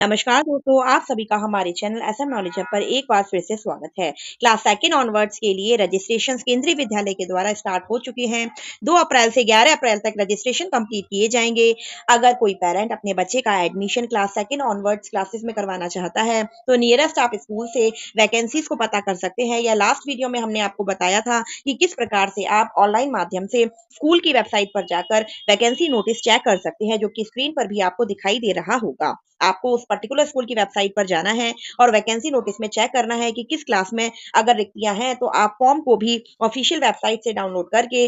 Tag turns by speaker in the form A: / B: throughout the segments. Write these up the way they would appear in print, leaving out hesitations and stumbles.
A: नमस्कार दोस्तों, आप सभी का हमारे चैनल एसएम नॉलेज हब पर एक बार फिर से स्वागत है। क्लास सेकंड ऑनवर्ड्स के लिए रजिस्ट्रेशन केंद्रीय विद्यालय के द्वारा स्टार्ट हो चुके हैं। 2 अप्रैल से 11 अप्रैल तक रजिस्ट्रेशन कंप्लीट किए जाएंगे। अगर कोई पेरेंट अपने बच्चे का admission class second onwards classes में करवाना चाहता है तो नियरेस्ट आप स्कूल से वैकेंसीज को पता कर सकते हैं। या लास्ट वीडियो में हमने आपको बताया था कि किस प्रकार से आप ऑनलाइन माध्यम से स्कूल की वेबसाइट पर जाकर वैकेंसी नोटिस चेक कर सकते हैं, जो कि स्क्रीन पर भी आपको दिखाई दे रहा होगा। आपको उस पर्टिकुलर स्कूल की वेबसाइट पर जाना है और वैकेंसी नोटिस में चेक करना है कि किस क्लास में अगर रिक्तियां हैं, तो आप फॉर्म को भी ऑफिशियल वेबसाइट से डाउनलोड करके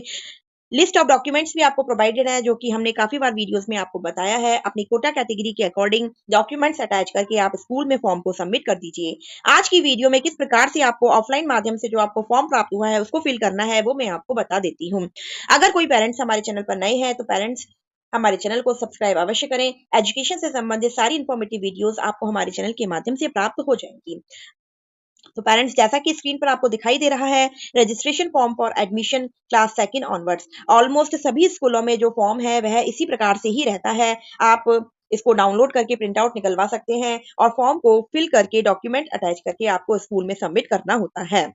A: लिस्ट ऑफ डॉक्यूमेंट्स भी आपको प्रोवाइडेड है, जो कि हमने काफी बार वीडियोस में आपको बताया है। अपनी कोटा कैटेगरी के अकॉर्डिंग डॉक्यूमेंट्स अटैच करके आप स्कूल में फॉर्म को सबमिट कर दीजिए। आज की वीडियो में किस प्रकार से आपको ऑफलाइन माध्यम से जो आपको फॉर्म प्राप्त हुआ है उसको फिल करना है, वो मैं आपको बता देती हूँ। अगर कोई पेरेंट्स हमारे चैनल पर नए हैं तो पेरेंट्स हमारे चैनल को सब्सक्राइब अवश्य करें। एजुकेशन से संबंधित सारी इंफॉर्मेटिव वीडियोस आपको हमारे चैनल के माध्यम से प्राप्त हो जाएंगी। तो पेरेंट्स, जैसा कि स्क्रीन पर आपको दिखाई दे रहा है, registration form for admission class second onwards. Almost सभी स्कूलों में जो फॉर्म है वह इसी प्रकार से ही रहता है। आप इसको डाउनलोड करके प्रिंट आउट निकलवा सकते हैं और फॉर्म को फिल करके डॉक्यूमेंट अटैच करके आपको स्कूल में सबमिट करना होता है।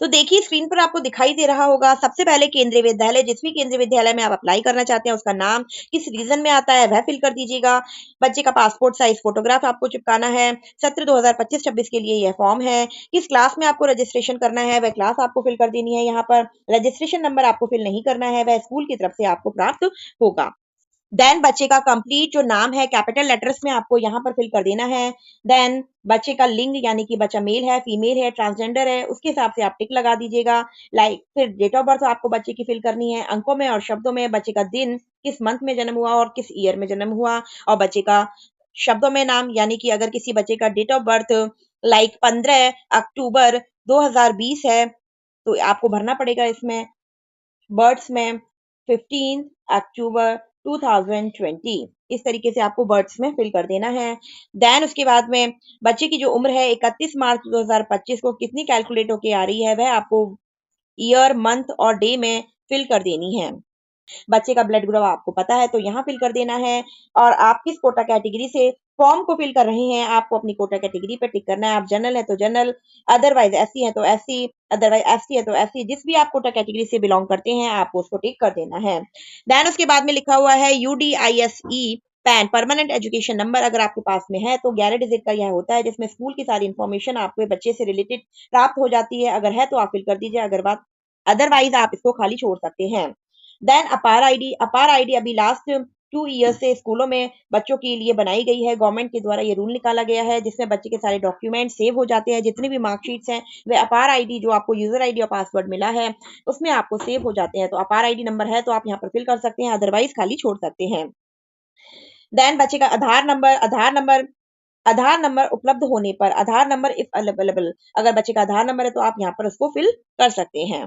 A: तो देखिए, स्क्रीन पर आपको दिखाई दे रहा होगा। सबसे पहले केंद्रीय विद्यालय, जिस भी केंद्रीय विद्यालय में आप अप्लाई करना चाहते हैं उसका नाम, किस रीजन में आता है वह फिल कर दीजिएगा। बच्चे का पासपोर्ट साइज फोटोग्राफ आपको चिपकाना है। सत्र 2025-26 के लिए यह फॉर्म है। किस क्लास में आपको रजिस्ट्रेशन करना है वह क्लास आपको फिल कर देनी है। यहाँ पर रजिस्ट्रेशन नंबर आपको फिल नहीं करना है, वह स्कूल की तरफ से आपको प्राप्त होगा। देन बच्चे का कंप्लीट जो नाम है कैपिटल लेटर्स में आपको यहाँ पर फिल कर देना है। देन बच्चे का लिंग, यानी कि बच्चा मेल है, फीमेल है, ट्रांसजेंडर है, उसके हिसाब से आप टिक लगा दीजिएगा। फिर डेट ऑफ बर्थ आपको बच्चे की फिल करनी है, अंकों में और शब्दों में बच्चे का दिन, किस मंथ में जन्म हुआ और किस ईयर में जन्म हुआ, और बच्चे का शब्दों में नाम, यानी कि अगर किसी बच्चे का डेट ऑफ बर्थ 15 अक्टूबर 2020 है तो आपको भरना पड़ेगा इसमें बर्ड्स में 15 अक्टूबर 2020। इस तरीके से आपको बर्ड्स में फिल कर देना है। देन उसके बाद में बच्चे की जो उम्र है 31 मार्च 2025 को कितनी कैलकुलेट होके आ रही है वह आपको ईयर, मंथ और डे में फिल कर देनी है। बच्चे का ब्लड ग्रुप आपको पता है तो यहाँ फिल कर देना है। और आप किस कोटा कैटेगरी से फॉर्म को फिल कर रहे हैं आपको अपनी कोटा कैटेगरी पे टिक करना है। आप जनरल है तो जनरल, अदरवाइज एससी है तो एससी, अदरवाइज एसटी है तो एससी, जिस भी आप कोटा कैटेगरी से बिलोंग करते हैं आपको उसको टिक कर देना है। देन उसके बाद में लिखा हुआ है UDISE pan, permanent education number, अगर आपके पास में है तो 11 डिजिट का यह होता है, जिसमें स्कूल की सारी इंफॉर्मेशन आपके बच्चे से रिलेटेड प्राप्त हो जाती है। अगर है तो आप फिल कर दीजिए, अगर बात अदरवाइज आप इसको खाली छोड़ सकते हैं। देन अपार आईडी अभी लास्ट 2 ईयर से स्कूलों में बच्चों के लिए बनाई गई है। गवर्नमेंट के द्वारा ये रूल निकाला गया है जिसमें बच्चे के सारे डॉक्यूमेंट सेव हो जाते हैं। जितनी भी मार्कशीट्स हैं वे अपार आईडी, जो आपको यूजर आईडी और पासवर्ड मिला है उसमें आपको सेव हो जाते हैं। तो अपार आईडी नंबर है तो आप यहाँ पर फिल कर सकते हैं, अदरवाइज खाली छोड़ सकते हैं। देन बच्चे का आधार नंबर उपलब्ध होने पर, आधार नंबर इफ अवेलेबल, अगर बच्चे का आधार नंबर है तो आप यहाँ पर उसको फिल कर सकते हैं।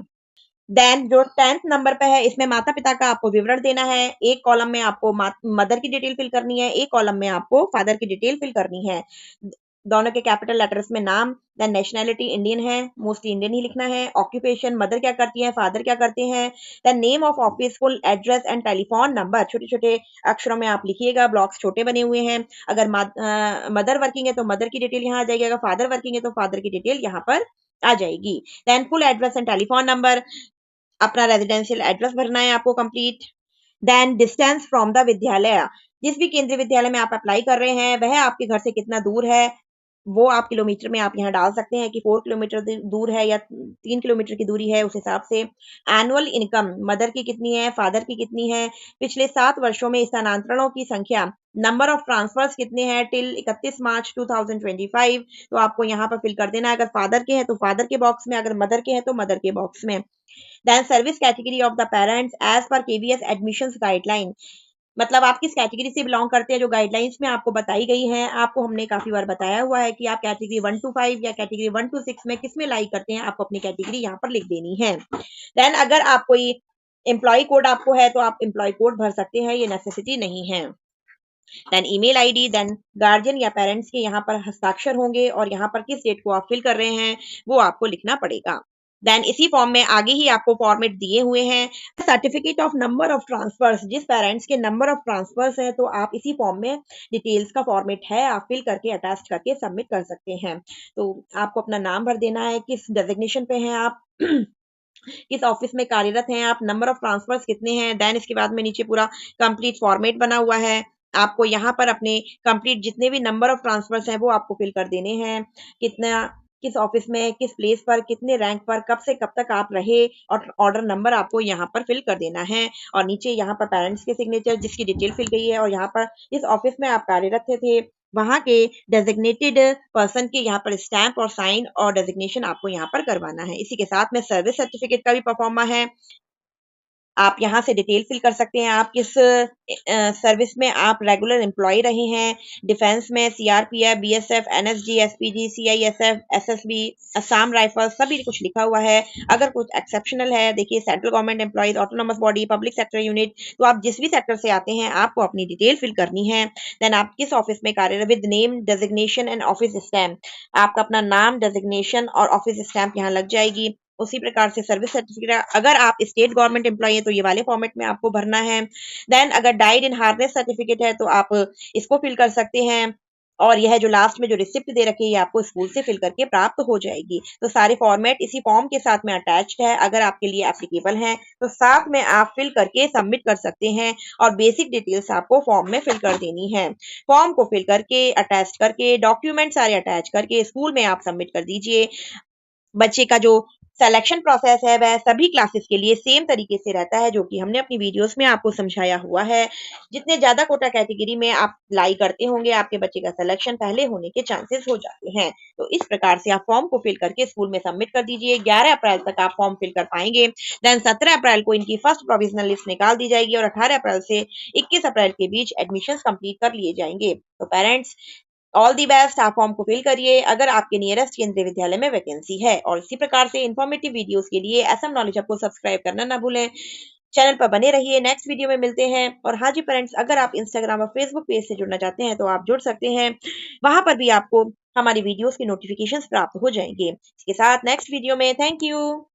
A: देन जो 10th नंबर पे है इसमें माता पिता का आपको विवरण देना है। एक कॉलम में आपको मदर की डिटेल फिल करनी है, एक कॉलम में आपको फादर की डिटेल फिल करनी है। दोनों के कैपिटल लेटर्स में नाम। देन नेशनैलिटी इंडियन है, मोस्टली इंडियन ही लिखना है। ऑक्यूपेशन, मदर क्या करती है, फादर क्या करते हैं। Then name of office, full address and telephone number, छोटे छोटे अक्षरों में आप लिखिएगा, ब्लॉक्स छोटे बने हुए हैं। अगर मदर वर्किंग है तो मदर की डिटेल यहाँ आ जाएगी, अगर फादर वर्किंग है तो फादर की डिटेल यहाँ पर आ जाएगी। Then full address and telephone number, अपना रेजिडेंशियल एड्रेस भरना है आपको complete. Then distance from the विद्यालय, जिस भी केंद्रीय विद्यालय में आप अप्लाई कर रहे हैं वह आपके घर से कितना दूर है वो आप किलोमीटर में आप यहाँ डाल सकते हैं कि 4 किलोमीटर दूर है या 3 किलोमीटर की दूरी है, उस हिसाब से। एनुअल इनकम, मदर की कितनी है, फादर की कितनी है, पिछले 7 वर्षों में स्थानांतरणों की संख्या, नंबर ऑफ ट्रांसफर्स कितने हैं टिल 31 मार्च 2025, तो आपको यहाँ पर फिल कर देना है। अगर फादर के हैं तो फादर के बॉक्स में, अगर मदर के हैं तो मदर के बॉक्स में। Then service category of the parents as per KVS admissions guideline, मतलब आप किस कैटेगरी से बिलोंग करते हैं जो गाइडलाइंस में आपको बताई गई हैं। आपको हमने काफी बार बताया हुआ है कि आप कैटेगरी 1 to 5 या कैटेगरी 1 to 6 में किस में लाइक करते हैं, आपको अपनी कैटेगरी यहाँ पर लिख देनी है। देन अगर आप कोई एम्प्लॉय कोड आपको है तो आप एम्प्लॉय कोड भर सकते हैं, ये नेसेसिटी नहीं है। Then email ID, then guardian या पेरेंट्स के यहाँ पर हस्ताक्षर होंगे और यहाँ पर किस डेट को आप फिल कर रहे हैं वो आपको लिखना पड़ेगा। देन इसी फॉर्म में आगे ही आपको फॉर्मेट दिए हुए हैं certificate of number of transfers, जिस पेरेंट्स के नंबर ऑफ ट्रांसफर्स है तो आप इसी फॉर्म में डिटेल्स का फॉर्मेट है आप फिल करके अटैच करके सबमिट कर सकते हैं। तो आपको अपना नाम भर देना है, किस डेजिग्नेशन पे हैं आप किस ऑफिस में कार्यरत हैं आप, नंबर ऑफ ट्रांसफर्स कितने हैं, देन इसके बाद में नीचे पूरा कंप्लीट फॉर्मेट बना हुआ है। आपको यहाँ पर अपने कंप्लीट जितने भी नंबर ऑफ ट्रांसफर्स हैं वो आपको फिल कर देने हैं, कितना किस ऑफिस में किस प्लेस पर कितने रैंक पर कब से कब तक आप रहे और ऑर्डर नंबर आपको यहाँ पर फिल कर देना है। और नीचे यहाँ पर पेरेंट्स के सिग्नेचर जिसकी डिटेल फिल गई है और यहाँ पर इस ऑफिस में आप कार्यरत थे वहाँ के डेजिग्नेटेड पर्सन के यहाँ पर स्टैंप और साइन और डेजिग्नेशन आपको यहाँ पर करवाना है। इसी के साथ में सर्विस सर्टिफिकेट का भी परफॉर्मा है, आप यहाँ से डिटेल फिल कर सकते हैं आप किस सर्विस में आप रेगुलर एम्प्लॉय रहे हैं, डिफेंस में CRPF, BSF, NSG, SPG, CISF, SSB, Assam rifle, सभी कुछ लिखा हुआ है। अगर कुछ एक्सेप्शनल है, देखिए central government employees, autonomous body, public sector unit, तो आप जिस भी सेक्टर से आते हैं आपको अपनी डिटेल फिल करनी है। देन आप किस ऑफिस में कार्यरत, with name, designation and office stamp, आपका अपना नाम, डेजिग्नेशन और ऑफिस स्टैम्प यहाँ लग जाएगी। उसी प्रकार से सर्विस सर्टिफिकेट, अगर आप स्टेट गवर्नमेंट एम्प्लॉय है तो ये वाले फॉर्मेट में आपको भरना है। देन अगर डाइड इन हार्नेस सर्टिफिकेट है तो आप इसको फिल कर सकते हैं। और यह जो लास्ट में जो रिसिप्ट दे रखी है ये आपको स्कूल से फिल करके प्राप्त हो जाएगी। तो सारे फॉर्मेट इसी फॉर्म के साथ में अटैच्ड है, अगर आपके लिए एप्लीकेबल है तो साथ में आप फिल करके सबमिट कर सकते हैं और बेसिक डिटेल्स आपको फॉर्म में फिल कर देनी है। फॉर्म को फिल करके अटैच करके डॉक्यूमेंट सारे अटैच करके स्कूल में आप सबमिट कर दीजिए। बच्चे का जो सिलेक्शन प्रोसेस है वह सभी क्लासेस के लिए सेम तरीके से रहता है, जो कि हमने अपनी वीडियोस में आपको समझाया हुआ है। जितने ज्यादा कोटा कैटेगरी में आप अप्लाई करते होंगे आपके बच्चे का सिलेक्शन पहले होने के चांसेस हो जाते हैं। तो इस प्रकार से आप फॉर्म को फिल करके स्कूल में सबमिट कर दीजिए। 11 अप्रैल तक आप फॉर्म फिल कर पाएंगे। देन 17 अप्रैल को इनकी फर्स्ट प्रोविजनल लिस्ट निकाल दी जाएगी और 18 अप्रैल से 21 अप्रैल के बीच एडमिशन कंप्लीट कर लिए जाएंगे। तो पेरेंट्स, ऑल दी बेस्ट, आप फॉर्म को फिल करिए अगर आपके नियरेस्ट केंद्रीय विद्यालय में वैकेंसी है। और इसी प्रकार से इन्फॉर्मेटिव वीडियोस के लिए एसएम नॉलेज हब को सब्सक्राइब करना ना भूलें। चैनल पर बने रहिए, नेक्स्ट वीडियो में मिलते हैं। और हाँ जी पेरेंट्स, अगर आप इंस्टाग्राम और फेसबुक पेज से जुड़ना चाहते हैं तो आप जुड़ सकते हैं, वहां पर भी आपको हमारी वीडियोस की नोटिफिकेशंस प्राप्त हो जाएंगे। इसके साथ नेक्स्ट वीडियो में, थैंक यू।